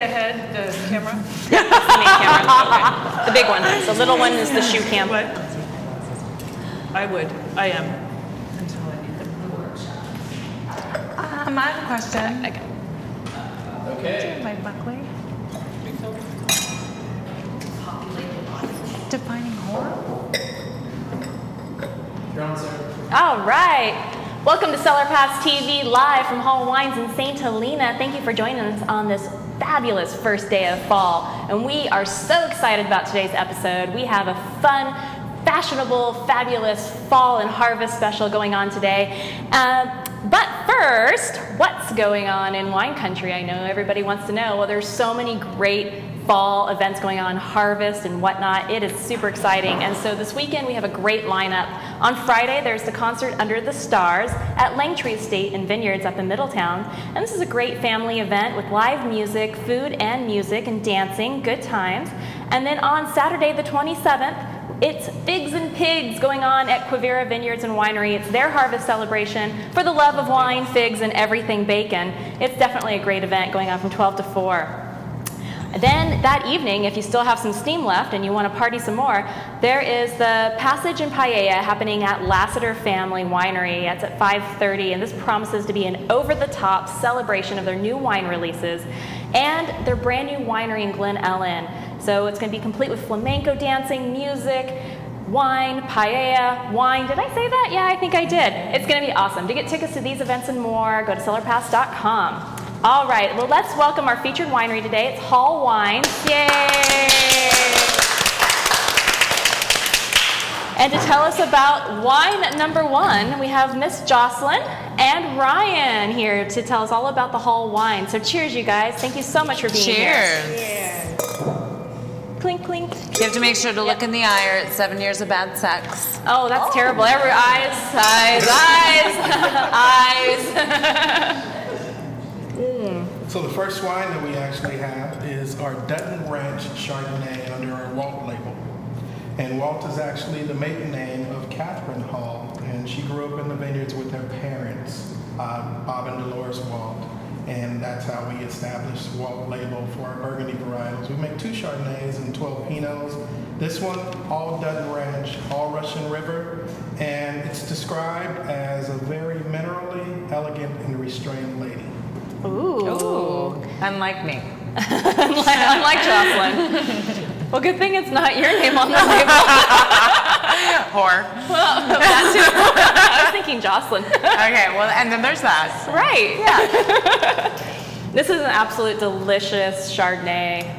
Ahead, the camera? Yeah, that's the main camera. Okay. The big one. The little one is the shoe cam. What? I am. Until I need them. I have a question. Okay. By Buckley. Defining horror? You're on, sir. All right. Welcome to CellarPassTV live from Hall Wines in St. Helena. Thank you for joining us on this fabulous first day of fall. And we are so excited about today's episode. We have a fun, fashionable, fabulous fall and harvest special going on today. But first, what's going on in wine country? I know everybody wants to know. Well, there's so many great fall events going on, harvest and whatnot. It is super exciting. And so this weekend we have a great lineup. On Friday, there's the concert Under the Stars at Langtree Estate and Vineyards up in Middletown. And this is a great family event with live music, food and music and dancing, good times. And then on Saturday the 27th, it's Figs and Pigs going on at Quivira Vineyards and Winery. It's their harvest celebration for the love of wine, figs, and everything bacon. It's definitely a great event going on from 12 to 4. Then that evening, if you still have some steam left and you want to party some more, there is the Passage and Paella happening at Lassiter Family Winery. It's at 5:30, and this promises to be an over-the-top celebration of their new wine releases and their brand new winery in Glen Ellen. So it's going to be complete with flamenco dancing, music, wine, paella, wine. Did I say that? Yeah, I think I did. It's going to be awesome. To get tickets to these events and more, go to CellarPass.com. All right, well, let's welcome our featured winery today. It's Hall Wines. Yay! And to tell us about wine number one, we have Miss Jocelyn and Ryan here to tell us all about the Hall Wine. So cheers, you guys. Thank you so much for being here. Cheers. Clink, clink. You have to make sure to look in the eye or it's 7 years of bad sex. Oh, that's terrible. Every eyes. So the first wine that we actually have is our Dutton Ranch Chardonnay under our Walt label. And Walt is actually the maiden name of Catherine Hall, and she grew up in the vineyards with her parents, Bob and Dolores Walt. And that's how we established Walt label for our Burgundy varietals. We make 2 Chardonnays and 12 Pinots. This one, all Dutton Ranch, all Russian River, and it's described as a very minerally, elegant, and restrained lady. Ooh. Unlike me. Unlike Jocelyn. Well, good thing it's not your name on the label. Whore. Well, that too. I was thinking Jocelyn. Okay, well, and then there's that. Right. Yeah. This is an absolute delicious Chardonnay.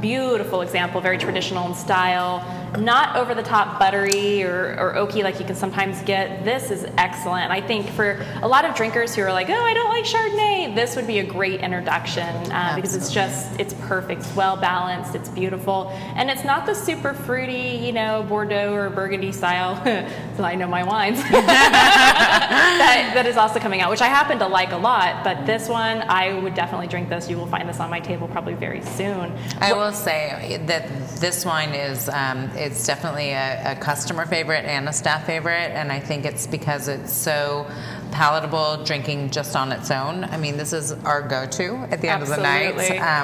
Beautiful example, very traditional in style. Not over the top buttery or oaky like you can sometimes get. This is excellent. I think for a lot of drinkers who are like, oh, I don't like Chardonnay, this would be a great introduction because it's perfect. It's well balanced. It's beautiful. And it's not the super fruity, Bordeaux or Burgundy style. So I know my wines. that is also coming out, which I happen to like a lot. But this one, I would definitely drink this. You will find this on my table probably very soon. I will say that this wine is it's definitely a customer favorite and a staff favorite, and I think it's because it's so palatable drinking just on its own. I mean, this is our go-to at the end of the night.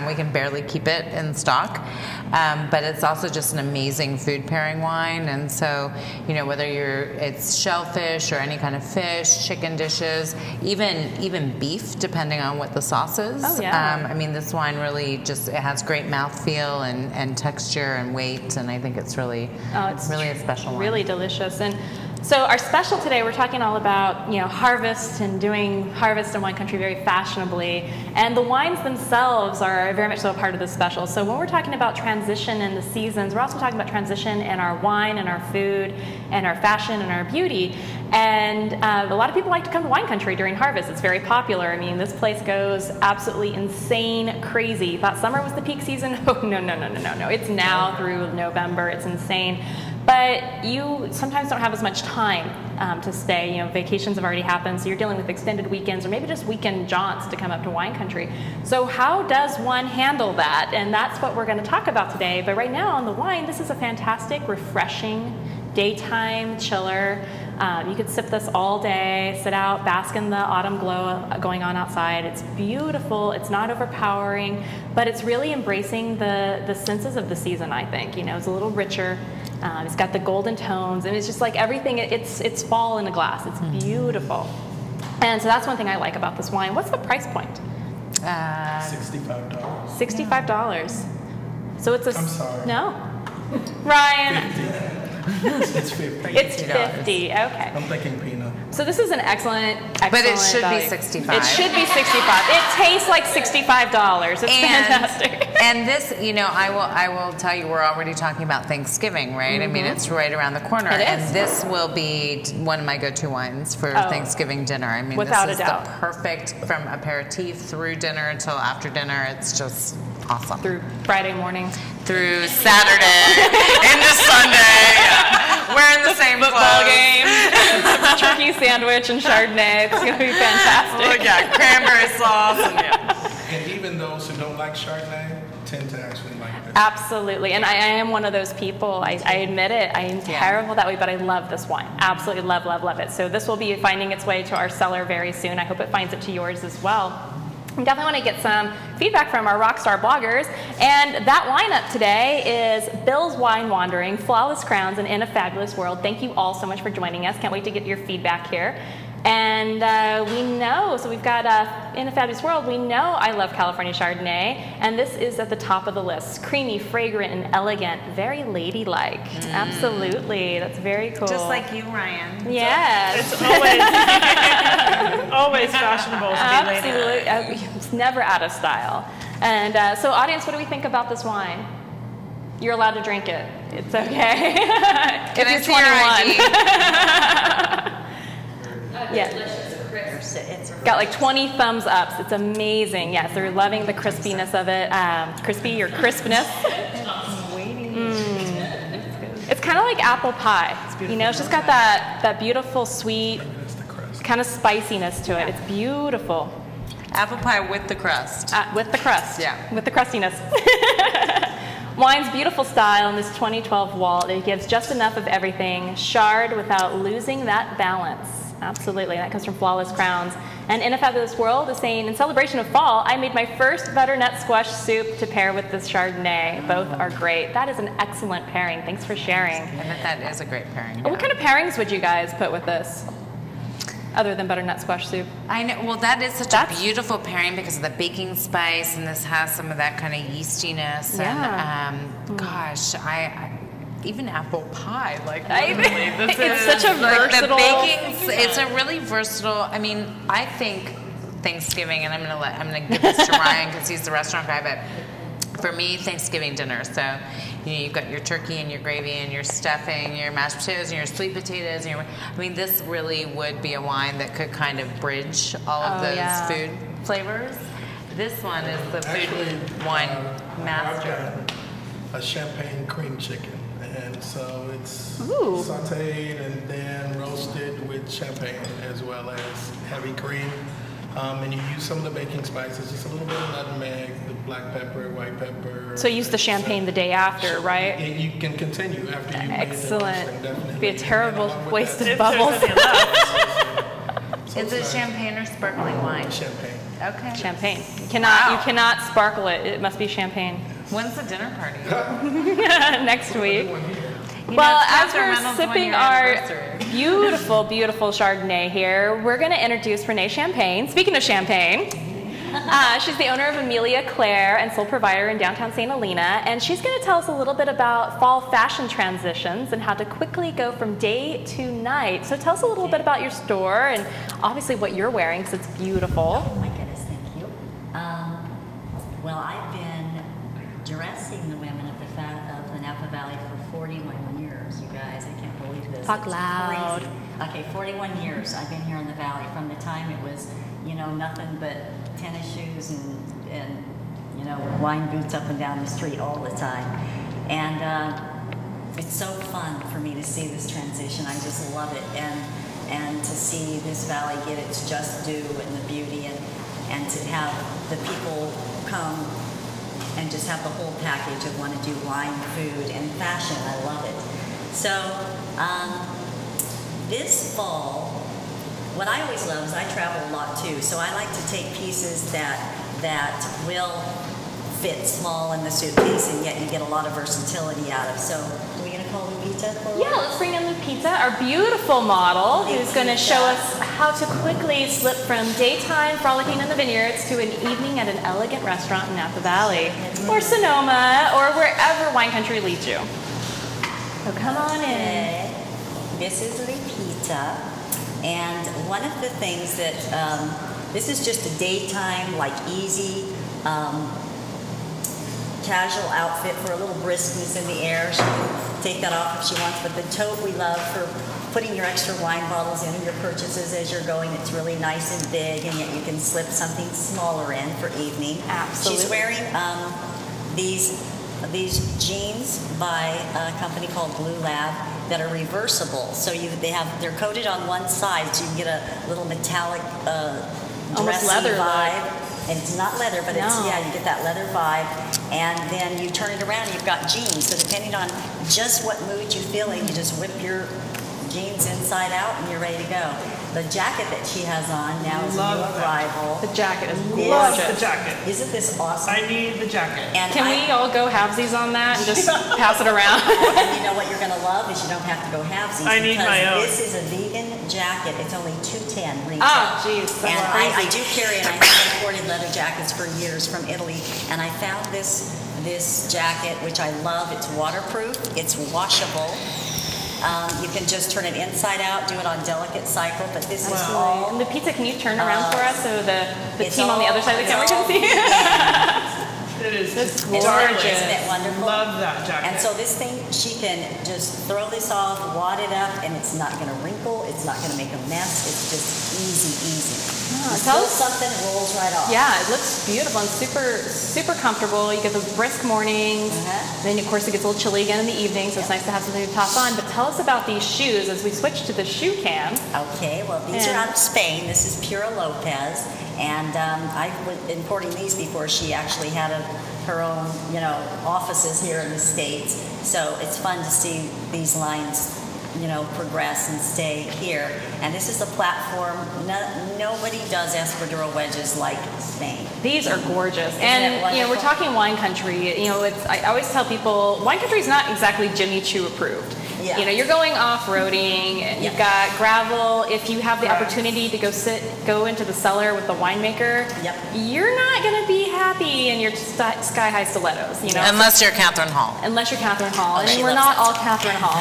We can barely keep it in stock, but it's also just an amazing food pairing wine. And so, whether it's shellfish or any kind of fish, chicken dishes, even beef, depending on what the sauce is. Oh, yeah. I mean, this wine really it has great mouthfeel and texture and weight, and I think it's really a special wine. Really delicious. And so our special today, we're talking all about harvest and doing harvest in wine country very fashionably, and the wines themselves are very much so a part of this special. So when we're talking about transition in the seasons, we're also talking about transition in our wine and our food and our fashion and our beauty. And a lot of people like to come to wine country during harvest. It's very popular. I mean, this place goes absolutely insane, crazy. Thought summer was the peak season? Oh, no. It's now through November. It's insane. But you sometimes don't have as much time to stay. Vacations have already happened, so you're dealing with extended weekends or maybe just weekend jaunts to come up to wine country. So how does one handle that? And that's what we're going to talk about today. But right now on the wine, this is a fantastic, refreshing, daytime chiller. You could sip this all day, sit out, bask in the autumn glow going on outside. It's beautiful. It's not overpowering, but it's really embracing the senses of the season, I think. You know, it's a little richer. It's got the golden tones, and it's just like everything. It's fall in a glass. It's beautiful. And so that's one thing I like about this wine. What's the price point? $65. $65. So it's a... I'm sorry. No? Ryan. 50. It's 50. It's 50. Okay. I'm thinking peanut. So this is an excellent But it should value. be 65. It should be 65. It tastes like $65. It's fantastic. And this, you know, I will tell you, we're already talking about Thanksgiving, right? I mean, it's right around the corner. It is. And this will be one of my go-to wines for Thanksgiving dinner. I mean, Without this a is doubt. the perfect from aperitif through dinner until after dinner. It's just awesome. Through Friday morning. Through Saturday into Sunday. We're in the same Football clothes. game. Turkey sandwich and Chardonnay. It's going to be fantastic. Oh, yeah, cranberry sauce. And And even those who don't like Chardonnay tend to actually like this. Absolutely. And I am one of those people. I admit it. I am terrible that way, but I love this wine. Absolutely love, love, love it. So this will be finding its way to our cellar very soon. I hope it finds it to yours as well. We definitely want to get some feedback from our rockstar bloggers. And that lineup today is Bill's Wine Wandering, Flawless Crowns, and In a Fabulous World. Thank you all so much for joining us. Can't wait to get your feedback here. And we know, so we've got In a Fabulous World, we know I love California Chardonnay, and this is at the top of the list. Creamy, fragrant, and elegant, very ladylike. Absolutely, that's very cool. just like you, Ryan. Yes. It's always, always fashionable to be ladylike. Absolutely. It's never out of style. And so audience, what do we think about this wine? You're allowed to drink it. It's okay. Can I if see you're 21. your ID? Yeah. It's Got like 20 thumbs ups. It's amazing. Yes, they're loving the crispiness of it. Crispy or crispness. It's kind of like apple pie. You know, it's just got that beautiful sweet It's the crust. kind of spiciness to it. It's beautiful. Apple pie with the crust. With the crust. Yeah. With the crustiness. Wine's beautiful style in this 2012 Walt. It gives just enough of everything, charred without losing that balance. Absolutely. That comes from Flawless Crowns. And In a Fabulous World is saying, in celebration of fall, I made my first butternut squash soup to pair with this Chardonnay. Both are great. That is an excellent pairing. Thanks for sharing. I bet that is a great pairing. What kind of pairings would you guys put with this, other than butternut squash soup? I know. Well, that is such a beautiful pairing because of the baking spice, and this has some of that kind of yeastiness. Yeah. And gosh, I even apple pie. Like I- literally, this it's is such a like versatile- The baking. It's a really versatile. I mean, I think Thanksgiving, and I'm gonna give this to Ryan because he's the restaurant guy, but for me, Thanksgiving dinner. So, you know, you've got your turkey and your gravy and your stuffing, your mashed potatoes and your sweet potatoes. And I mean, this really would be a wine that could kind of bridge all of those food flavors. This one is the food wine master. I've got a champagne cream chicken. And so it's Ooh. sauteed and then roasted with champagne as well as heavy cream. And you use some of the baking spices, just a little bit of nutmeg, the black pepper, white pepper. So use the champagne the day after, right? You can continue after you Excellent. Definitely. Be a terrible And along with waste that, of bubbles. so Is it it's champagne or sparkling wine? champagne. Okay. Champagne. You cannot sparkle it. It must be champagne. When's the dinner party? Next week. You know, Well, it's as after we're Reynolds' sipping 1-year our anniversary. beautiful, beautiful Chardonnay here, we're going to introduce Renee Champaign. Speaking of champagne, she's the owner of Amelia Claire and sole provider in downtown St. Helena, and she's going to tell us a little bit about fall fashion transitions and how to quickly go from day to night. So tell us a little bit about your store and obviously what you're wearing because it's beautiful. Oh my goodness, thank you. Well, I've been dressing the women of the Napa Valley for 41 years, you guys. I can't believe this. Talk It's loud. crazy. Okay, 41 years I've been here in the valley from the time it was, you know, nothing but tennis shoes and you know, wine boots up and down the street all the time. And it's so fun for me to see this transition. I just love it. And to see this valley get its just due and the beauty and to have the people come and just have the whole package of want to do wine, food, and fashion. I love it. So this fall, what I always love is I travel a lot too, so I like to take pieces that will fit small in the suitcase, and yet you get a lot of versatility out of. So, are we gonna call Lupita for? Yeah, let's bring in Lupita, our beautiful model, who's going to show us how to quickly slip from daytime frolicking in the vineyards to an evening at an elegant restaurant in Napa Valley, or Sonoma, or wherever wine country leads you. So come on in. Okay. This is Lupita, and one of the things that this is just a daytime, like easy. Casual outfit for a little briskness in the air. She can take that off if she wants, but the tote we love for putting your extra wine bottles in and your purchases as you're going. It's really nice and big, and yet you can slip something smaller in for evening. Absolutely. She's wearing these jeans by a company called Blue Lab that are reversible. So they're coated on one side, so you can get a little metallic dressy leather vibe. And it's not leather, but it's, No. yeah, you get that leather vibe. And then you turn it around and you've got jeans. So depending on just what mood you feel in, you just whip your jeans inside out and you're ready to go. The jacket that she has on now is a Love new that. arrival. The jacket is Love gorgeous. the jacket. Isn't this awesome? I need the jacket. And Can we all go halvesies on that and just pass it around? And you know what you're going to love is you don't have to go halvesies. I need my own. This is a vegan jacket. It's only $210 retail. Oh, geez, that's And crazy. I do carry, and I have imported leather jackets for years from Italy. And I found this jacket, which I love. It's waterproof. It's washable. You can just turn it inside out, do it on delicate cycle. But this is all. And Lupita, can you turn around for us so the it's team on the all- other side of the it's camera can all see? It is That's just gorgeous. Isn't it wonderful? Love that jacket. And so this thing, she can just throw this off, wad it up, and it's not going to wrinkle. It's not going to make a mess. It's just easy. You tell pull us- something, it rolls right off. Yeah, it looks beautiful and super comfortable. You get those brisk mornings. Then, of course, it gets a little chilly again in the evening, so it's nice to have something to top on. But tell us about these shoes as we switch to the shoe cam. Okay, well, these are And- out of Spain. This is Pura Lopez. And I was importing these before she actually had her own, offices here in the States. So it's fun to see these lines, progress and stay here. And this is a platform. Nobody does espadrille wedges like Spain. These are gorgeous. it And, wonderful? we're talking wine country. I always tell people, wine country is not exactly Jimmy Choo approved. Yeah. You're going off-roading, and you've got gravel. If you have the opportunity to go into the cellar with the winemaker, Yep. you're not going to be happy in your sky-high stilettos, Unless you're Catherine Hall. Unless you're Catherine Hall, and she we're loves not it. all Catherine Hall.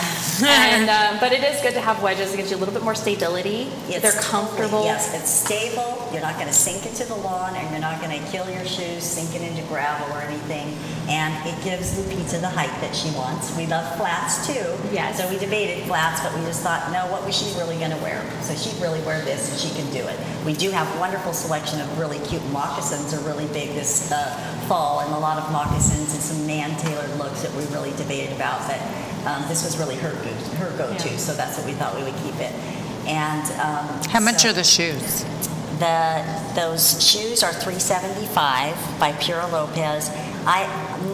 But it is good to have wedges. It gives you a little bit more stability. They're comfortable. Yes, it's stable. You're not going to sink into the lawn, and you're not going to kill your shoes sinking into gravel or anything. And it gives Lupita the height that she wants. We love flats too. Yes. So we debated flats, but we just thought, no, what was she really going to wear? So she'd really wear this, and she can do it. We do have a wonderful selection of really cute moccasins are really big this fall, and a lot of moccasins and some man-tailored looks that we really debated about. But this was really her go-to, Yeah. so that's what we thought we would keep it. And How much so are the shoes? those shoes are $375 by Pura Lopez.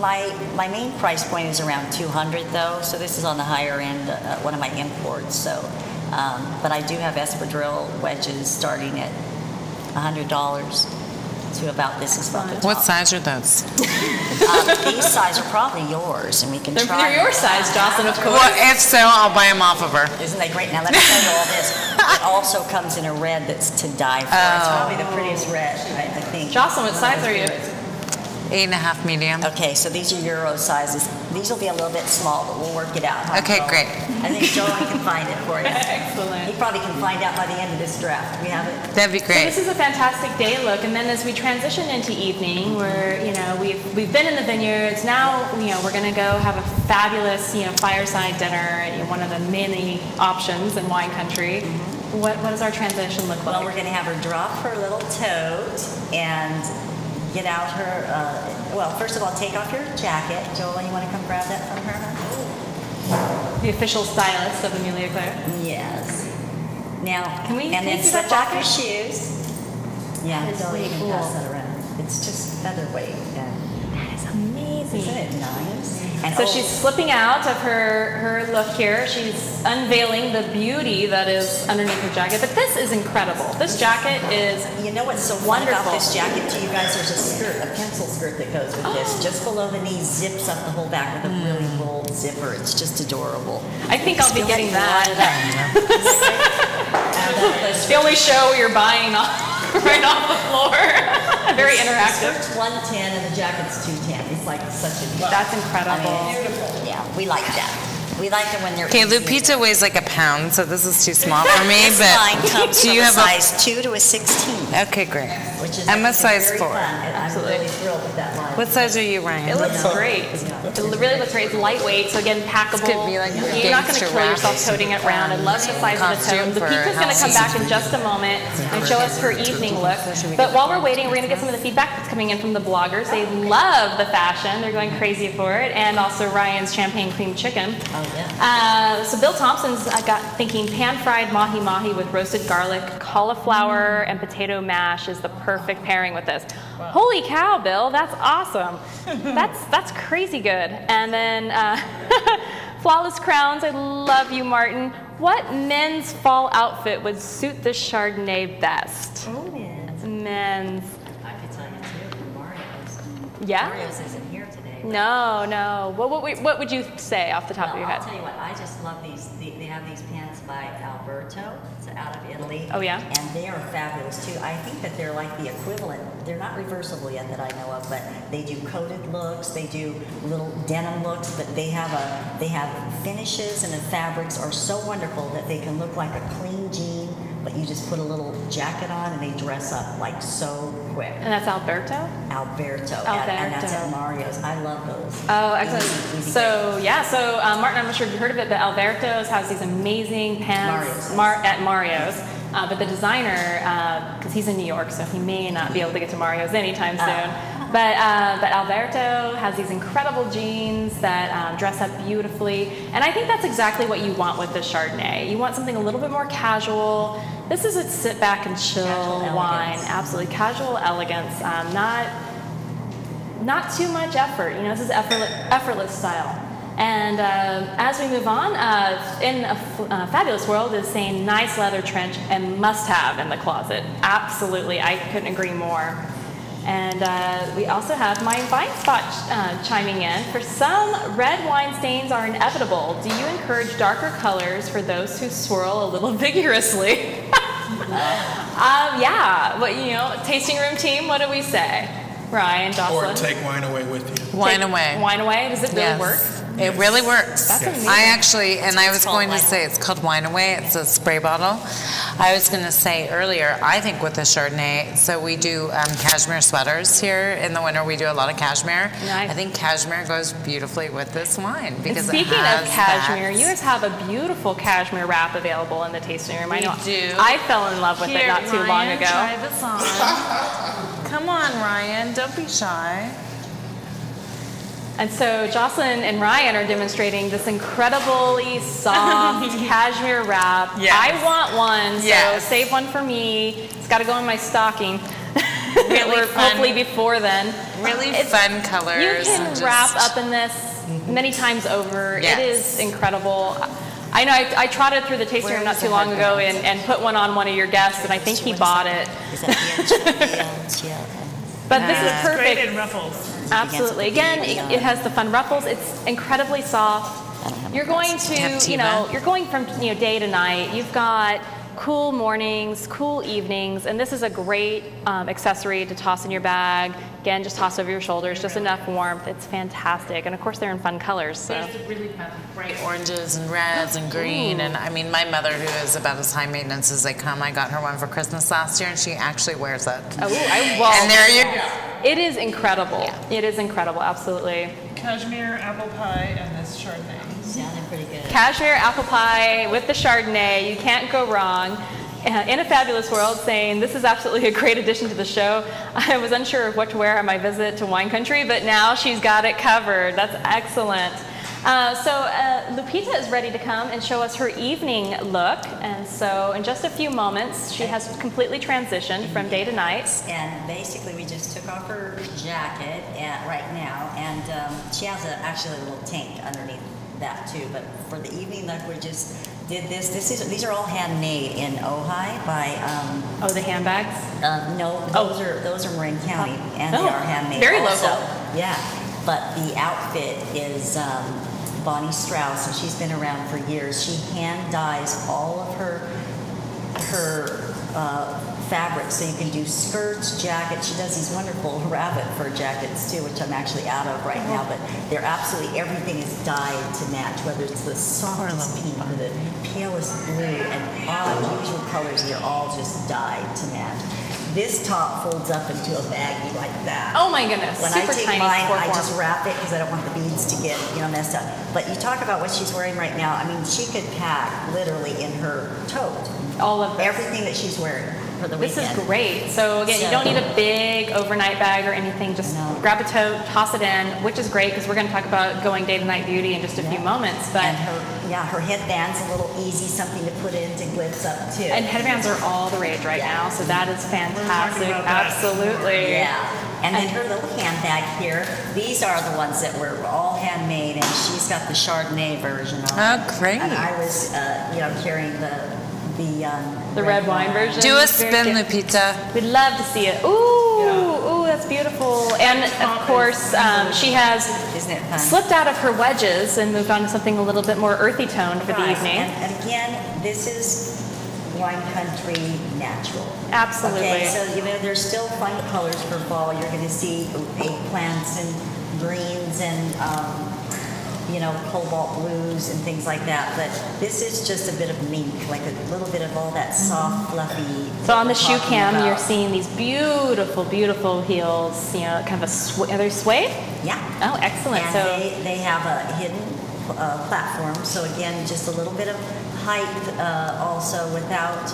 My main price point is around $200 though, so this is on the higher end, one of my imports. So, but I do have espadrille wedges starting at $100 to about this is about the top. What size are those? These size are probably yours, and we can They're try. your size, Jocelyn, of course. Well, if so, I'll buy them off of her. Isn't that great? Now let me tell you all this. It also comes in a red that's to die for. It's probably the prettiest red, I think. Jocelyn, what size are you? 8.5 medium. Okay, so these are Euro sizes. These will be a little bit small, but we'll work it out. Huh, Okay, Joel? great. I think Joel can find it for you. He Excellent. probably can find out by the end of this draft. We have it. That'd be So great. this is a fantastic day look, and then as we transition into evening, where we've been in the vineyards. Now we're going to go have a fabulous fireside dinner at one of the many options in wine country. What does our transition look Well, like? we're going to have her drop her little tote and get out her, well, first of all, take off your jacket. Joel, you want to come grab that from her? The official stylist of Amelia Claire. Yes. Now, Can we and then see that slip off your jacket? shoes. Yeah, That is Joel, you really can cool. pass that around. It's just featherweight. And That is amazing. isn't it nice? And So she's slipping out of her look here. She's unveiling the beauty that is underneath her jacket. But this is incredible. This jacket is You know what's so fun about this jacket to you guys? There's a skirt, a pencil skirt that goes with this. Just below the knee, zips up the whole back with a really rolled zipper. It's just adorable. I think I'll be getting that. And, The only show you're buying right off the floor. Very interactive. The skirt's 110 and the jacket's 210. It's like such a... That's incredible. Yeah, we like that. We like it when they're... Okay, easy. Lupita weighs like a pound, so this is too small for me. This But line comes do from you a have size 2 to a 16. Okay, great. Which is I'm a actually size very 4. fun, and Absolutely. I'm really thrilled with that line. What size are you, Ryan? It looks great. It really looks great. It's lightweight, so again, packable. This could be like a You're not going to gangster kill yourself rap. toting it around. I love the size of the Costume tones. for Lupita's going to come back in Halloween. just a moment and show us her evening look. But while we're waiting, we're going to get some of the feedback that's coming in from the bloggers. They love the fashion. They're going crazy for it. And also Ryan's champagne cream chicken. Oh, yeah. So Bill Thompson's got thinking pan-fried mahi-mahi with roasted garlic, cauliflower, and potato mash is the perfect pairing with this. Holy cow, Bill, that's awesome. That's crazy good. And then Flawless Crowns, I love you, Martin. What men's fall outfit would suit this Chardonnay best? Oh, yeah. Men's. I could tell you too, from Mario's. Yeah? Mario's isn't here today. but- No. What would you say off the top of your I'll head? tell you what, I just love these. They have these pants by Alberto. It's out of Italy. Oh, yeah? And they are fabulous too. I think that they're like the equivalent. They're not reversible yet that I know of, but they do coated looks. They do little denim looks, but they have finishes and the fabrics are so wonderful that they can look like a clean jean, but you just put a little jacket on and they dress up like so quick. And that's Alberto? Alberto. And that's at Mario's. I love those. Oh, excellent. Easy So Martin, I'm not sure if you heard of it, but Alberto's has these amazing pants at Mario's. But the designer, because he's in New York, so he may not be able to get to Mario's anytime soon. But Alberto has these incredible jeans that dress up beautifully. And I think that's exactly what you want with this Chardonnay. You want something a little bit more casual. This is a sit back and chill wine. Absolutely. Casual elegance. Not too much effort. You know, this is effortless style. And as we move on, in a fabulous world is saying nice leather trench and must have in the closet. Absolutely, I couldn't agree more. And we also have my wine spot chiming in. For some, red wine stains are inevitable. Do you encourage darker colors for those who swirl a little vigorously? Yeah, but tasting room team, what do we say? Ryan, Jocelyn? Or take wine away with you. Wine away. Wine away? Does it really work? It really works. That's amazing. I actually, and I was going to say it's called Wine Away. It's a spray bottle. I was going to say earlier, I think with the Chardonnay, so we do cashmere sweaters here in the winter. We do a lot of cashmere. Nice. I think cashmere goes beautifully with this wine because Speaking it has of cashmere, that. you guys have a beautiful cashmere wrap available in the tasting room. I know. do. I fell in love with it not too long Ryan, ago. Try this on. Come on, Ryan. Don't be shy. And so Jocelyn and Ryan are demonstrating this incredibly soft cashmere wrap. Yes. I want one, so Yes. save one for me. It's got to go in my stocking. Really or fun. hopefully before then. Really fun colors. You can and wrap just- up in this many times over. Yes. It is incredible. I know I trotted through the tasting room not too long ago and put one on one of your guests, and I think he bought it. Is that the But this is Great perfect. in ruffles. Absolutely. Again, it has the fun ruffles. It's incredibly soft. You're going to, you're going from day to night. You've got cool mornings, cool evenings, and this is a great accessory to toss in your bag. Again, just toss over your shoulders, just enough warmth. It's fantastic, and of course they're in fun colors. So. There's really fun bright oranges and reds and green. And I mean, my mother, who is about as high maintenance as they come, I got her one for Christmas last year, and she actually wears it. And there you go. It is incredible. Yeah. It is incredible, absolutely. Cashmere, apple pie, and this Chardonnay. Sounding pretty good. Cashmere apple pie with the Chardonnay. You can't go wrong. In a Fabulous World saying, this is absolutely a great addition to the show. I was unsure of what to wear on my visit to wine country, but now she's got it covered. That's excellent. Lupita is ready to come and show us her evening look. And so in just a few moments, she has completely transitioned from day to night. And basically we just took off her jacket right now, and she has actually a little tank underneath that too. But for the evening look, we just did this. These are all handmade in Ojai by. The handbags. No, those are Marin County, and they are handmade. Very also. local. Yeah, but the outfit is Bonnie Strauss, and she's been around for years. She hand dyes all of her fabrics, so you can do skirts, jackets. She does these wonderful rabbit fur jackets too, which I'm actually out of right now, but they're absolutely, everything is dyed to match, whether it's the softest pink or the palest blue and odd usual colors. They're all just dyed to match. This top folds up into a baggie like that. Oh my goodness, When super I take tiny mine, sport I form. just wrap it because I don't want the beads to get messed up. But you talk about what she's wearing right now. I mean, she could pack literally in her tote All of this. everything that she's wearing for the This weekend. is great. So again, you So- don't need a big overnight bag or anything. Just No. grab a tote, toss it in, which is great because we're going to talk about going day to night beauty in just a few moments. But And her headband's a little easy, something to put in to glitz up too. and headbands are all the rage right Yeah. now, so that is fantastic. about that. Absolutely. Yeah. And then her little handbag here, these are the ones that were all handmade, and she's got the Chardonnay version on. Oh, great. And I was, carrying The red wine version. Do a Very spin, cute. Lupita. We'd love to see it. Ooh, that's beautiful. And of course, she has Isn't it fun? slipped out of her wedges and moved on to something a little bit more earthy toned for the Right. evening. And again, this is wine country natural. Absolutely. Okay, so there's still fun colors for fall. You're going to see eggplants and greens and cobalt blues and things like that. But this is just a bit of mink, like a little bit of all that soft, fluffy. So on the we're shoe talking cam, about. you're seeing these beautiful, beautiful heels. Kind of are they suede? Yeah. Oh, excellent. And So they have a hidden platform. So again, just a little bit of height also without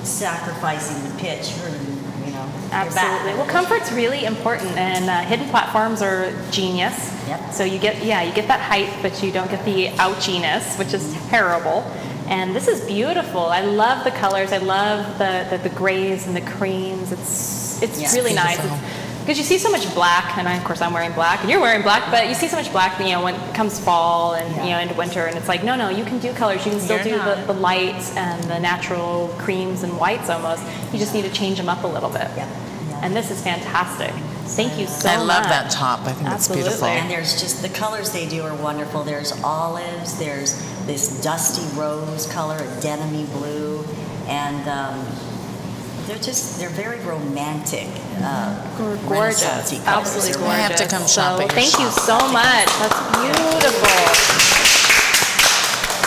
sacrificing the pitch or your absolutely. back. Well, comfort's really important, and hidden platforms are genius. Yep. So you get that height, but you don't get the ouchiness, which is terrible. And this is beautiful. I love the colors. I love the grays and the creams. It's Yeah, really nice. beautiful. Because you see so much black, and of course I'm wearing black, and you're wearing black, but you see so much black, when it comes fall and into winter, and it's like, no, you can do colors. You can still You're do not. the lights and the natural creams and whites almost. You just need to change them up a little bit. Yep. Yeah. And this is fantastic. Thank you so much. I love that top. I think Absolutely. it's beautiful. And there's just the colors they do are wonderful. There's olives, there's this dusty rose color, a denim-y blue, and they're very romantic. Gorgeous. Renaissance-y colors. Absolutely They're gorgeous. I have to come shop So at your thank you shop. so much. That's beautiful.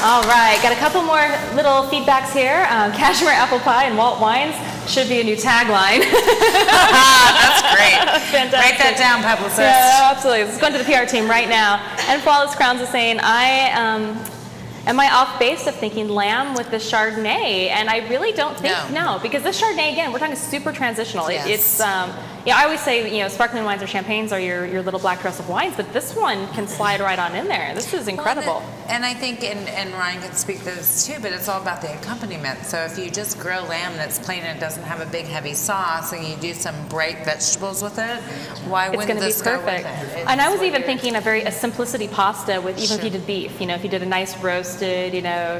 All right, got a couple more little feedbacks here. Cashmere apple pie and Walt Wines should be a new tagline. That's great. Fantastic. Write that down, publicist. Yeah, absolutely. Let's go into the PR team right now. And Flawless Crowns is saying, am I off base of thinking lamb with the Chardonnay? And I really don't think, no, because this Chardonnay, again, we're talking super transitional. Yes. It's, I always say, sparkling wines or champagnes are your little black dress of wines, but this one can slide right on in there. This is incredible. Well, and I think, and Ryan can speak to this too, but it's all about the accompaniment. So if you just grill lamb that's plain and it doesn't have a big heavy sauce, and you do some bright vegetables with it, why It's wouldn't going to be this go perfect. with it? And I was It's even what thinking a simplicity pasta with even if you Sure. did beef. If you did a nice roasted,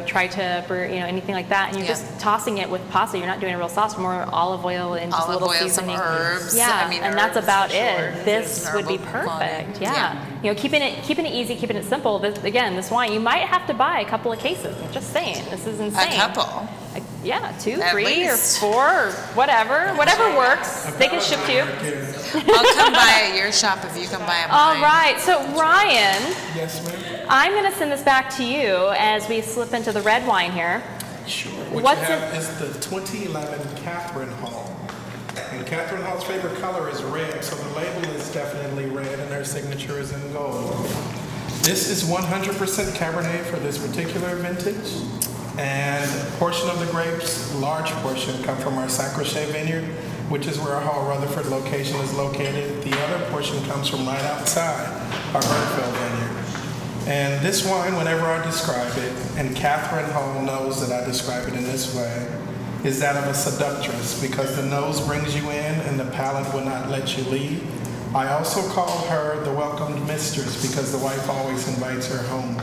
tri-tip or anything like that, and you're Yeah. just tossing it with pasta. You're not doing a real sauce, more olive oil and just a Olive little oil, some seasoning. herbs. Yeah, I mean, and that's herbs, about sure. it. This There's an would be herbal quality. perfect. Yeah. Keeping it easy, keeping it simple. This wine you might have to buy a couple of cases. I'm just saying, this is insane. A couple. Yeah, 2, At 3, least. or 4, or whatever works. They can ship to you. I'll come by at your shop if you come by at All mine. right, so Ryan, Yes, ma'am. I'm going to send this back to you as we slip into the red wine here. Sure. What What's you have is the 2011 Catherine Hall. And Catherine Hall's favorite color is red, so the label is definitely red and her signature is in gold. This is 100% Cabernet for this particular vintage. And a portion of the grapes, large portion, come from our Sacre-Chez vineyard, which is where our Hall Rutherford location is located. The other portion comes from right outside our Burntfield vineyard. And this wine, whenever I describe it, and Catherine Hall knows that I describe it in this way, is that of a seductress, because the nose brings you in and the palate will not let you leave. I also call her the welcomed mistress because the wife always invites her home.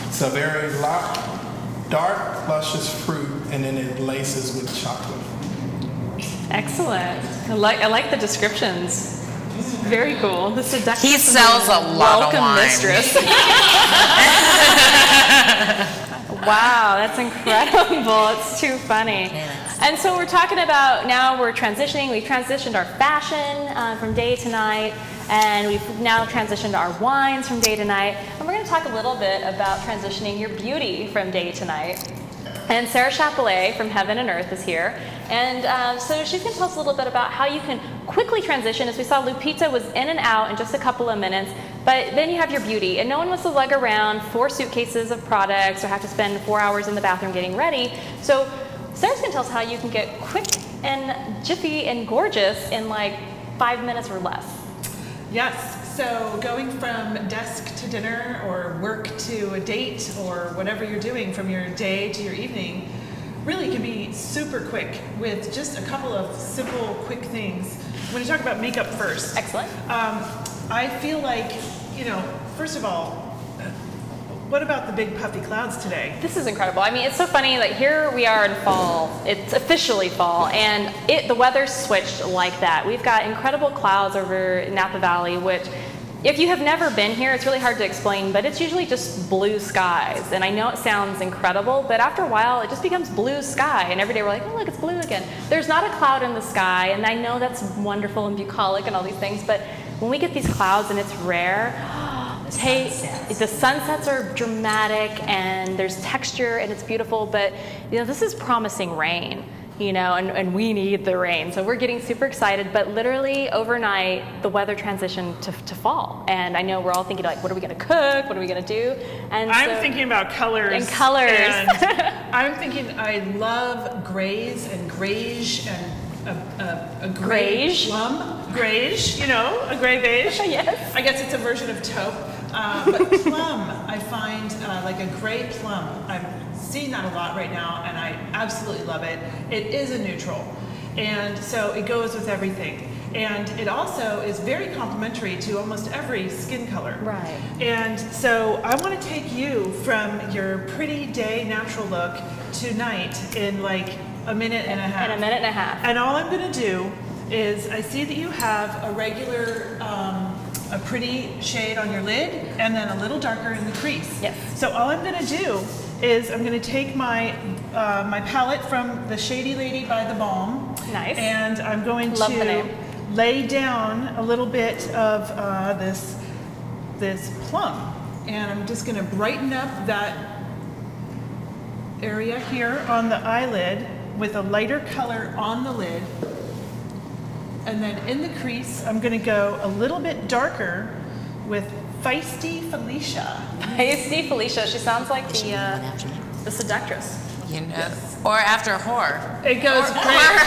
It's a very dark, luscious fruit, and then it laces with chocolate. Excellent. I like the descriptions. Very cool. The seductive. He sells a lot of welcome wine. mistress. Wow, that's incredible. It's too funny. And so we're talking about now we're transitioning. We've transitioned our fashion from day to night, and we've now transitioned our wines from day to night. And we're going to talk a little bit about transitioning your beauty from day to night. And Sara Chappellet from Heaven and Earth is here. And so she's going to tell us a little bit about how you can quickly transition. As we saw, Lupita was in and out in just a couple of minutes. But then you have your beauty. And no one wants to lug around 4 suitcases of products or have to spend 4 hours in the bathroom getting ready. So Sara's going to tell us how you can get quick and jiffy and gorgeous in like 5 minutes or less. Yes. So going from desk to dinner or work to a date or whatever you're doing from your day to your evening really can be super quick with just a couple of simple, quick things. I'm going to talk about makeup first. Excellent. I feel like, first of all, what about the big puffy clouds today? This is incredible. I mean, it's so funny that here we are in fall. It's officially fall, and the weather's switched like that. We've got incredible clouds over Napa Valley, which, if you have never been here, it's really hard to explain, but it's usually just blue skies. And I know it sounds incredible, but after a while, it just becomes blue sky. And every day we're like, oh, look, it's blue again. There's not a cloud in the sky, and I know that's wonderful and bucolic and all these things, but when we get these clouds and it's rare, the sunsets are dramatic and there's texture and it's beautiful, but this is promising rain, and we need the rain. So we're getting super excited, but literally overnight the weather transitioned to fall. And I know we're all thinking like, what are we gonna cook? What are we gonna do? And I'm thinking about colors. And colors. And I'm thinking I love grays and greige and a gray Greige? plum. Greige, a gray beige. Yes. I guess it's a version of taupe. But plum, I find like a gray plum. I'm seeing that a lot right now, and I absolutely love it. It is a neutral, and so it goes with everything. And it also is very complementary to almost every skin color. Right. And so I want to take you from your pretty day natural look to night in like a minute and a half. In a minute and a half. And all I'm going to do is, I see that you have a regular, a pretty shade on your lid, and then a little darker in the crease. Yes. So all I'm going to do is I'm going to take my my palette from the Shady Lady by the Balm. Nice. And I'm going Love the to name. lay down a little bit of this plum, and I'm just going to brighten up that area here on the eyelid with a lighter color on the lid. And then in the crease, I'm going to go a little bit darker with Feisty Felicia. Feisty Felicia. She sounds like the seductress. Or after Hoar. It goes great,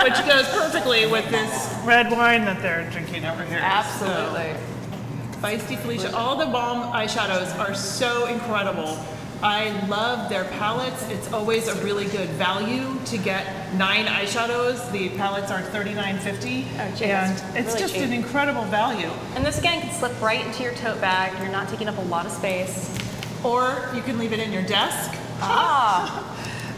which goes perfectly with this red wine that they're drinking over here. Absolutely. So, Feisty Felicia. All the Balm eyeshadows are so incredible. I love their palettes. It's always a really good value to get 9 eyeshadows. The palettes are $39.50, and it's really just cheap. an incredible value. And this again can slip right into your tote bag. You're not taking up a lot of space. Or you can leave it in your desk.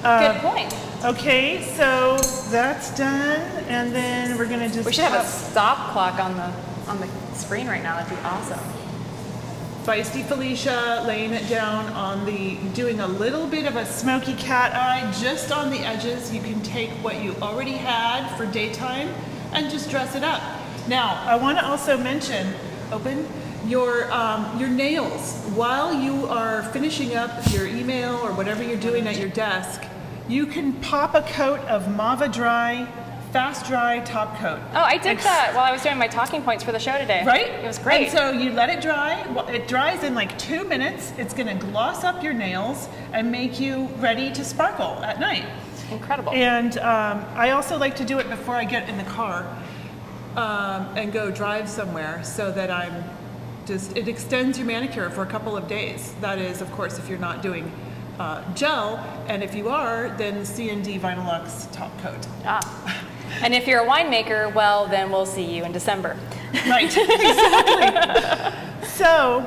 Good point. Okay, so that's done, and then we're gonna just. We should have a stop clock on the screen right now. That'd be awesome. Feisty Felicia, laying it down on doing a little bit of a smoky cat eye just on the edges. You can take what you already had for daytime and just dress it up. Now, I want to also mention, your nails. While you are finishing up your email or whatever you're doing at your desk, you can pop a coat of Mava Dry Fast Dry Top Coat. Oh, I did that while I was doing my talking points for the show today. Right? It was great. And so you let it dry. It dries in like 2 minutes. It's going to gloss up your nails and make you ready to sparkle at night. Incredible. And I also like to do it before I get in the car and go drive somewhere, so that it extends your manicure for a couple of days. That is, of course, if you're not doing gel, and if you are, then C&D Vinylux Top Coat. And if you're a winemaker, well, then we'll see you in December. Right, exactly. So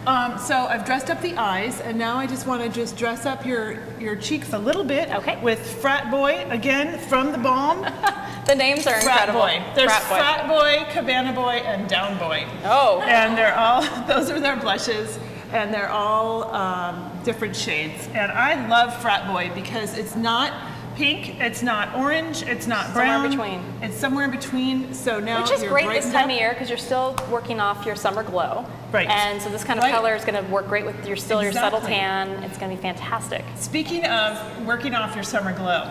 I've dressed up the eyes, and now I just want to just dress up your cheeks a little bit. Okay. With Frat Boy, again, from the Balm. The names are Frat incredible. Boy. There's Frat Boy, Cabana Boy, and Down Boy. Oh. And they're all, those are their blushes, and they're all different shades. And I love Frat Boy because it's not pink, it's not orange, it's not brown. Somewhere in between. It's somewhere in between. So now Which is you're great this brightened time up. of year because you're still working off your summer glow. Right. And so this kind of Right. color is going to work great with your your subtle Exactly. tan. It's going to be fantastic. Speaking of working off your summer glow,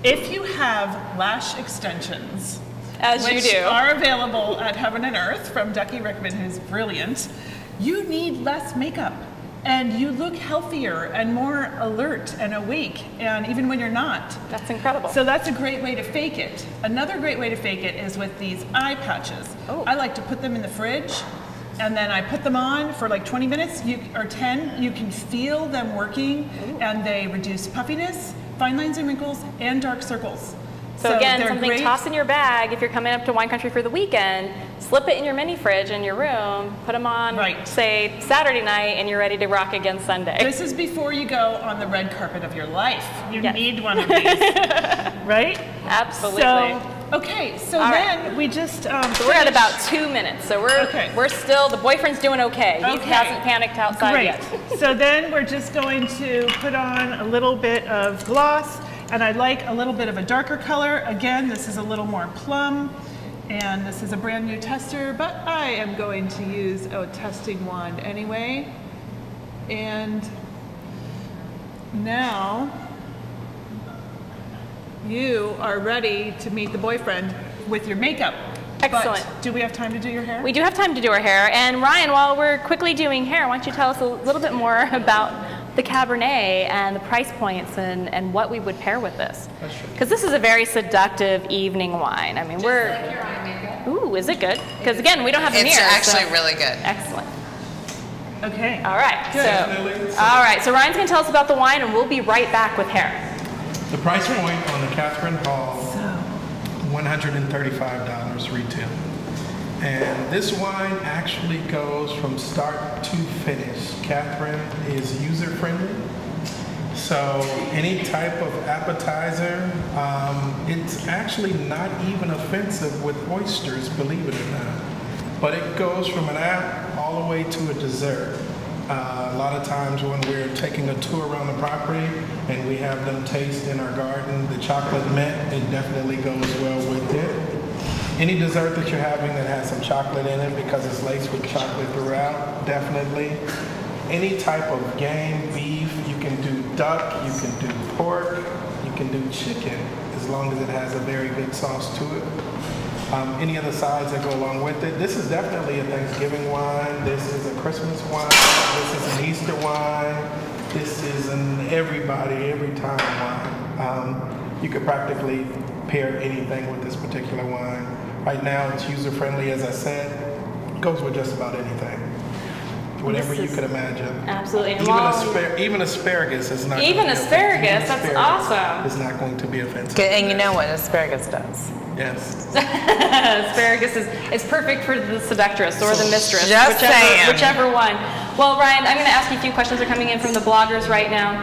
if you have lash extensions, As you which do. are available at Heaven and Earth from Ducky Rickman, who's brilliant, you need less makeup. And you look healthier and more alert and awake, and even when you're not. That's incredible. So that's a great way to fake it. Another great way to fake it is with these eye patches. Oh. I like to put them in the fridge, and then I put them on for like 20 minutes or 10. You can feel them working, and they reduce puffiness, fine lines and wrinkles, and dark circles. So again, they're something great. toss in your bag if you're coming up to wine country for the weekend, slip it in your mini fridge in your room, put them on, Right. say, Saturday night, and you're ready to rock again Sunday. This is before you go on the red carpet of your life. You Yes. need one of these, right? Absolutely. So, okay, so All then right. we just So we're at about 2 minutes, so we're still, the boyfriend's doing okay. He Okay. hasn't panicked outside Great. yet. So then we're just going to put on a little bit of gloss, and I like a little bit of a darker color. Again, this is a little more plum, and this is a brand new tester, but I am going to use a testing wand anyway. And now you are ready to meet the boyfriend with your makeup. Excellent. But do we have time to do your hair? We do have time to do our hair. And Ryan, while we're quickly doing hair, why don't you tell us a little bit more about the Cabernet and the price points and what we would pair with this? Because this is a very seductive evening wine. I mean, Ooh, is it good? Because again, we don't have a mirror. It's actually so- really good. Excellent. Okay. All right. Definitely. So Ryan's going to tell us about the wine, and we'll be right back with hair. The price point on the Catherine Hall, $135 retail. And this wine actually goes from start to finish. Catherine is user-friendly. So any type of appetizer, it's actually not even offensive with oysters, believe it or not. But it goes from an app all the way to a dessert. A lot of times when we're taking a tour around the property and we have them taste in our garden, the chocolate mint, it definitely goes well with it. Any dessert that you're having that has some chocolate in it because it's laced with chocolate throughout, definitely. Any type of game, beef, you can do duck, you can do pork, you can do chicken, as long as it has a very good sauce to it. Any other sides that go along with it. This is definitely a Thanksgiving wine. This is a Christmas wine. This is an Easter wine. This is an everybody, every time wine. You could practically pair anything with this particular wine. Right now, it's user-friendly, as I said. Goes with just about anything. Whatever you could imagine. Absolutely. Even asparagus is not. Even going to be asparagus, offensive. that's Even awesome. asparagus is not going to be offensive. Good, and you know what asparagus does. Yes. Asparagus is perfect for the seductress or the mistress, Just saying. whichever one. Well, Ryan, I'm going to ask you a few questions that are coming in from the bloggers right now.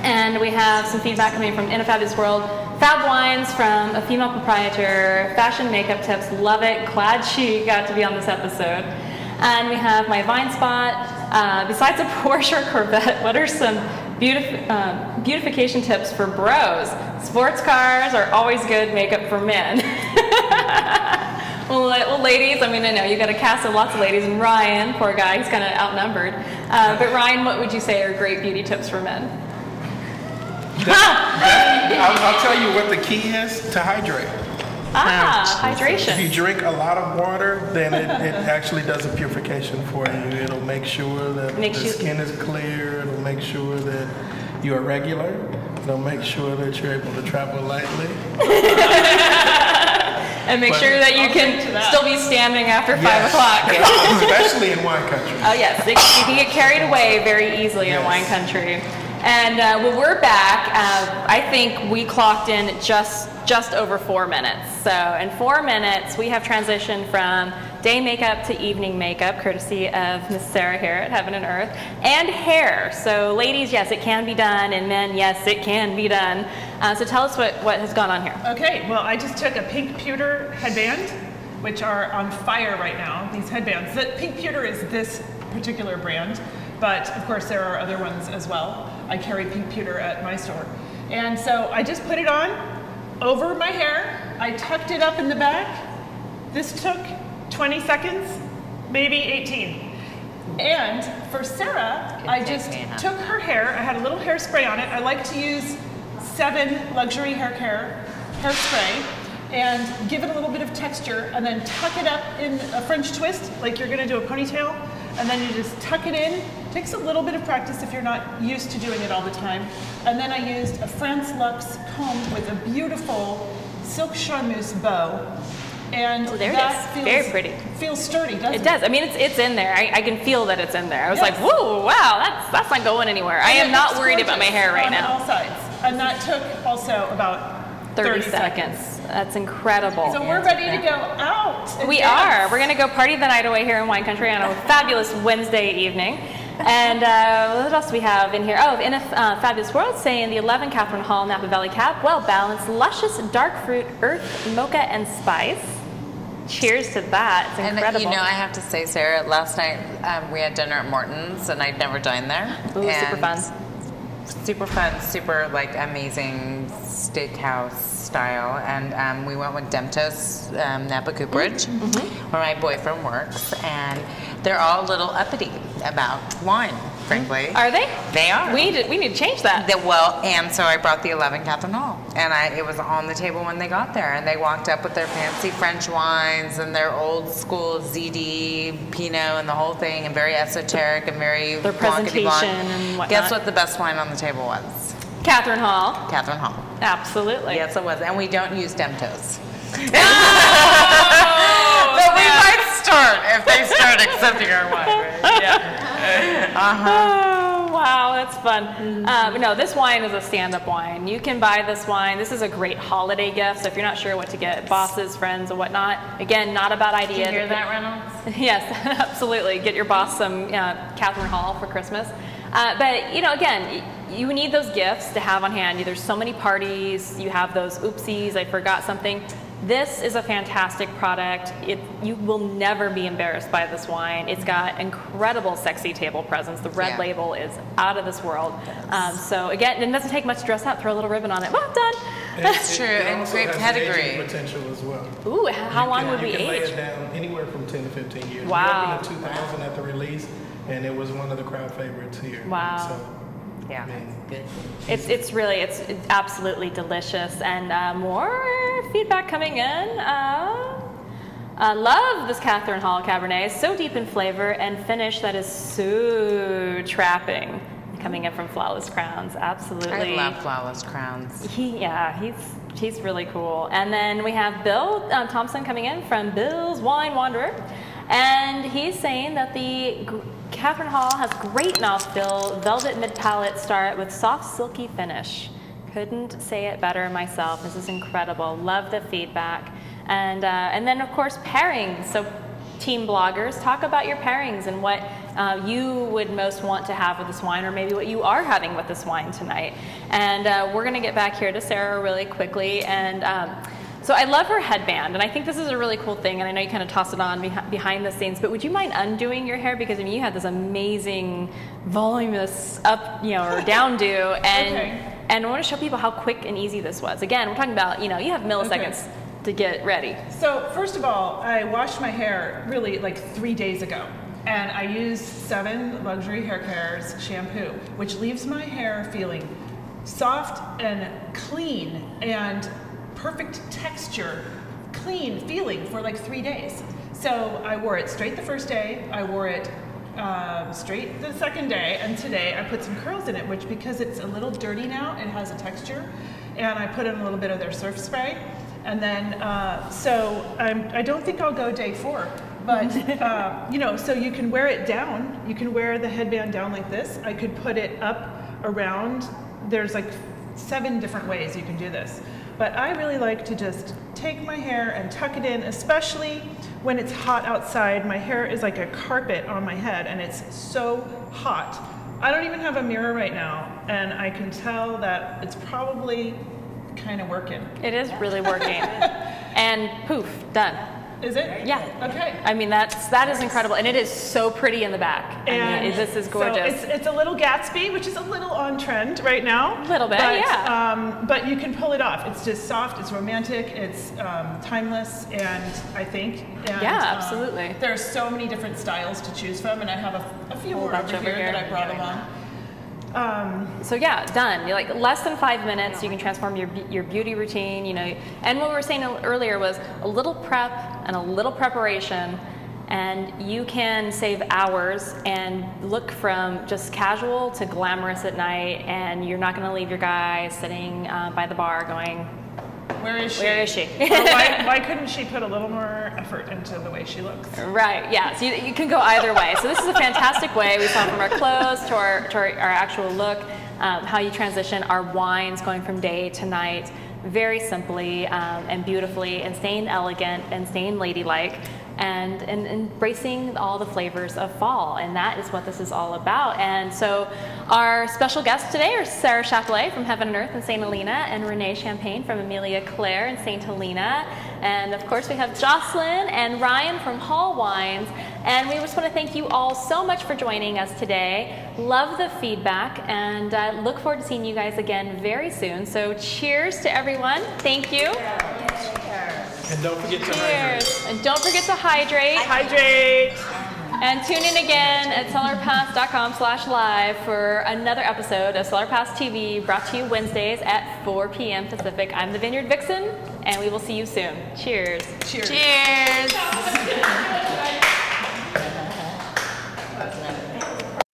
And we have some feedback coming from In a Fabulous World. Fab wines from a female proprietor, fashion makeup tips, love it, glad she got to be on this episode. And we have My Vine Spot. Besides a Porsche or Corvette, what are some beautification tips for bros? Sports cars are always good makeup for men. Well, ladies, I mean, I know you got a cast of lots of ladies, and Ryan, poor guy, he's kind of outnumbered. But Ryan, what would you say are great beauty tips for men? I'll tell you what the key is to hydrate. If you Hydration. drink a lot of water, then it actually does a purification for you. It'll make sure that the skin is clear. It'll make sure that you are regular. It'll make sure that you're able to travel lightly. And make sure that you can still be standing after 5 o'clock. Especially in wine country. Oh yes, you can get carried away very easily in wine country. And when we're back, I think we clocked in just just over 4 minutes. So in 4 minutes, we have transitioned from day makeup to evening makeup, courtesy of Miss Sara here at Heaven and Earth, and hair. So ladies, yes, it can be done, and men, yes, it can be done. So tell us what has gone on here. Okay, well, I just took a pink pewter headband, which are on fire right now, these headbands. The pink pewter is this particular brand, but of course there are other ones as well. I carry pink pewter at my store. And so I just put it on over my hair. I tucked it up in the back. This took 20 seconds, maybe 18. And for Sara, I just took her hair. I had a little hairspray on it. I like to use 7 luxury hairspray and give it a little bit of texture, and then tuck it up in a French twist, like you're gonna do a ponytail, and then you just tuck it in. Takes a little bit of practice if you're not used to doing it all the time. And then I used a France Luxe comb with a beautiful silk charmeuse bow. And there that it is. Very pretty. Feels sturdy, doesn't it? It does. I mean, it's in there. I can feel that it's in there. I was like, whoa, wow, that's not going anywhere. I am not worried about my hair right now. On all sides. And that took also about 30 seconds. That's incredible. So we're ready to go out. We are. We're going to go party the night away here in Wine Country on a fabulous Wednesday evening. And what else do we have in here? Oh, in a fabulous world, saying the 11 Catherine Hall Napa Valley Cap, well balanced, luscious dark fruit, earth, mocha, and spice. Cheers to that. It's incredible. And I have to say, Sara, last night we had dinner at Morton's, and I'd never dined there. Ooh, super fun. Super fun, super amazing steakhouse style, and we went with Demtos Napa Cooperage, where my boyfriend works, and they're all a little uppity about wine, frankly. Are they? They are. We need to change that. And so I brought the 11 Catherine Hall, and it was on the table when they got there, and they walked up with their fancy French wines and their old school ZD Pinot and the whole thing, and very esoteric and very their presentation and whatnot. Guess what the best wine on the table was? Catherine Hall. Catherine Hall. Absolutely. Yes, it was, and we don't use Demtos. No! But we might start if they start accepting our wine. Right? Yeah. Oh, wow, that's fun. No, this wine is a stand-up wine. You can buy this wine. This is a great holiday gift. So if you're not sure what to get bosses, friends, and whatnot, again, not a bad idea. Did you hear that, Reynolds? Yes, absolutely. Get your boss some Catherine Hall for Christmas. But again, you need those gifts to have on hand. There's so many parties. You have those oopsies. I forgot something. This is a fantastic product. You will never be embarrassed by this wine. It's got incredible sexy table presence. The red label is out of this world. So again, it doesn't take much to dress up. Throw a little ribbon on it. Well, done. It's true, and great pedigree. Potential as well. Ooh, how long would we You can lay age? it down anywhere from 10 to 15 years. Wow. We opened in 2000 at the release, and it was one of the crowd favorites here. Wow. So, Yeah, good. It's really absolutely delicious, and more feedback coming in. Love this Catherine Hall Cabernet. So deep in flavor and finish that is so trapping. Coming in from Flawless Crowns, absolutely. I love Flawless Crowns. He's really cool. And then we have Bill Thompson coming in from Bill's Wine Wanderer, and he's saying that the Catherine Hall has great mouthfeel, velvet mid-palate start with soft, silky finish. Couldn't say it better myself. This is incredible. Love the feedback. And then, of course, pairings. So team bloggers, talk about your pairings and what you would most want to have with this wine, or maybe what you are having with this wine tonight. And we're going to get back here to Sara really quickly. And so I love her headband, and I think this is a really cool thing, and I know you kind of toss it on behind the scenes, but would you mind undoing your hair? Because, I mean, you had this amazing, voluminous up, or down do, and I want to show people how quick and easy this was. Again, we're talking about, you have milliseconds to get ready. So, first of all, I washed my hair really like 3 days ago, and I used 7 Luxury Hair Care's shampoo, which leaves my hair feeling soft and clean and perfect texture, clean feeling for like 3 days. So I wore it straight the first day, I wore it straight the second day, and today I put some curls in it, which, because it's a little dirty now, it has a texture, and I put in a little bit of their surf spray. And then, so I don't think I'll go day 4, but so you can wear it down, you can wear the headband down like this. I could put it up around, there's like 7 different ways you can do this. but I really like to just take my hair and tuck it in, especially when it's hot outside. My hair is like a carpet on my head and it's so hot. I don't even have a mirror right now, and I can tell that it's probably kind of working. It is really working. And poof, done. Is it? Yeah. Okay. I mean, that is incredible, and it is so pretty in the back. I mean, this is gorgeous. So it's a little Gatsby, which is a little on trend right now. A little bit, but, yeah. But you can pull it off. It's just soft. It's romantic. It's timeless, and I think. And, yeah, absolutely. There are so many different styles to choose from, and I have a few more over here that I brought along. So yeah, done. You're like less than 5 minutes. You can transform your beauty routine. You know, and what we were saying earlier was a little prep and a little preparation, and you can save hours and look from just casual to glamorous at night. And you're not going to leave your guy sitting by the bar going, "Where is she? Where is she?" Or why couldn't she put a little more effort into the way she looks? Right, yeah, so you can go either way. So this is a fantastic way. We saw from our clothes to our actual look, how you transition our wines going from day to night very simply and beautifully, and staying elegant and staying ladylike, and embracing all the flavors of fall. And that is what this is all about. And so our special guests today are Sara Chappellet from Heaven and Earth in St. Helena, and Renee Champaign from Amelia Claire in St. Helena. And of course we have Jocelyn and Ryan from Hall Wines. And we just want to thank you all so much for joining us today. Love the feedback, and look forward to seeing you guys again very soon. So cheers to everyone. Thank you. And don't forget to Cheers. And don't forget to hydrate. Hydrate. And tune in again at CellarPass.com/live for another episode of CellarPass TV, brought to you Wednesdays at 4 p.m. Pacific. I'm the Vineyard Vixen, and we will see you soon. Cheers. Cheers. Cheers.